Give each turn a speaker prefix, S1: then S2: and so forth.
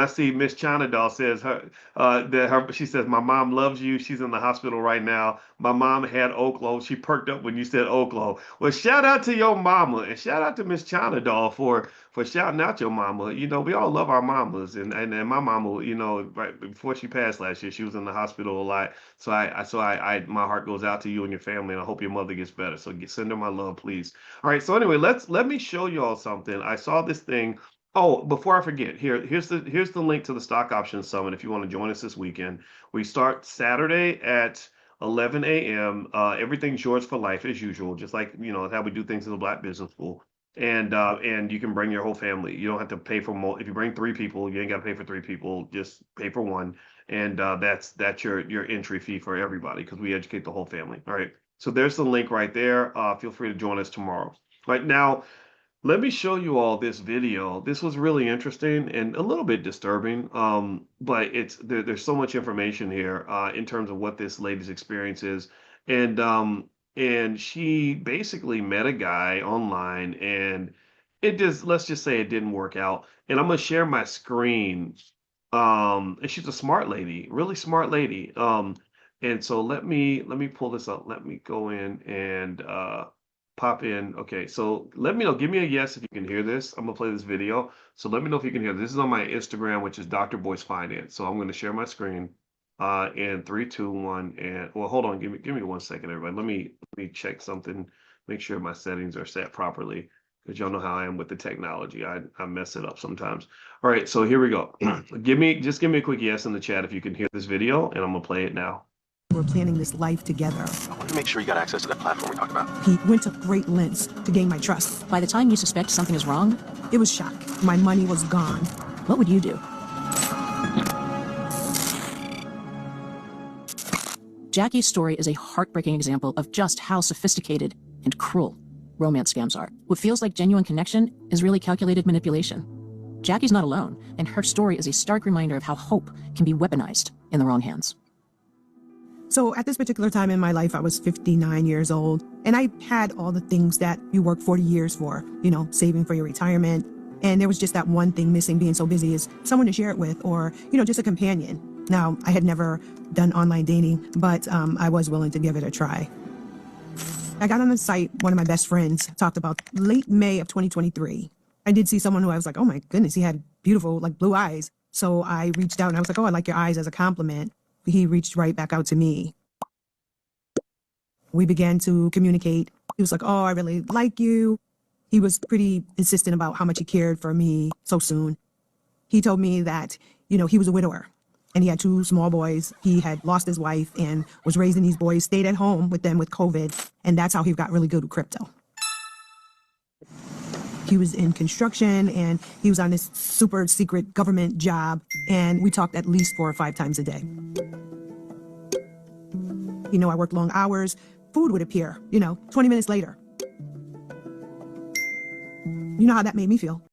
S1: I see Miss China Doll says she says my mom loves you. She's in the hospital right now. My mom had Oklo. She perked up when you said Oklo. Well, shout out to your mama and shout out to Miss China Doll for shouting out your mama. You know, we all love our mamas, and my mama, you know, right before she passed last year, she was in the hospital a lot. My heart goes out to you and your family, and I hope your mother gets better. So send her my love, please. All right. So anyway, let me show you all something. I saw this thing. Oh, before I forget, here's the link to the Stock Options Summit if you want to join us this weekend. We start Saturday at 11 a.m. Everything's yours for life as usual, just like you know how we do things in the Black Business School. And you can bring your whole family. You don't have to pay for if you bring three people, you ain't got to pay for three people. Just pay for one, and that's your entry fee for everybody because we educate the whole family. All right. So there's the link right there. Feel free to join us tomorrow. Right now, let me show you all this video. This was really interesting and a little bit disturbing, but there's so much information here in terms of what this lady's experience is. And and she basically met a guy online and let's just say it didn't work out. And I'm gonna share my screen. And she's a smart lady, really smart lady. And so let me pull this up. Let me go in and pop in. Okay, so let me know. Give me a yes if you can hear this. I'm gonna play this video. So let me know if you can hear this. This is on my Instagram, which is Dr. Boyce Finance. So I'm gonna share my screen. In three, two, one, and well, hold on. Give me 1 second, everybody. Let me check something. Make sure my settings are set properly because y'all know how I am with the technology. I mess it up sometimes. All right, so here we go. Give me a quick yes in the chat if you can hear this video, and I'm gonna play it now.
S2: We're planning this life together.
S3: I want to make sure you got access to that platform we talked about.
S2: He went to great lengths to gain my trust.
S4: By the time you suspect something is wrong,
S2: It was shock. My money was gone.
S4: what would you do? Jackie's story is a heartbreaking example of just how sophisticated and cruel romance scams are. What feels like genuine connection is really calculated manipulation. Jackie's not alone, and her story is a stark reminder of how hope can be weaponized in the wrong hands.
S2: So at this particular time in my life, I was 59 years old, and I had all the things that you work 40 years for, you know, saving for your retirement. And there was just that one thing missing, being so busy, is someone to share it with, or, you know, just a companion. Now, I had never done online dating, but I was willing to give it a try. I got on the site, one of my best friends talked about late May of 2023. I did see someone who I was like, oh my goodness, he had beautiful, like, blue eyes. So I reached out and I was like, oh, I like your eyes, as a compliment. He reached right back out to me. We began to communicate. He was like, oh, I really like you. He was pretty insistent about how much he cared for me so soon. He told me that, you know, he was a widower and he had two small boys. He had lost his wife and was raising these boys, stayed at home with them with COVID. And that's how he got really good with crypto. He was in construction and he was on this super secret government job. And we talked at least 4 or 5 times a day. You know, I worked long hours. Food would appear, you know, 20 minutes later. You know how that made me feel.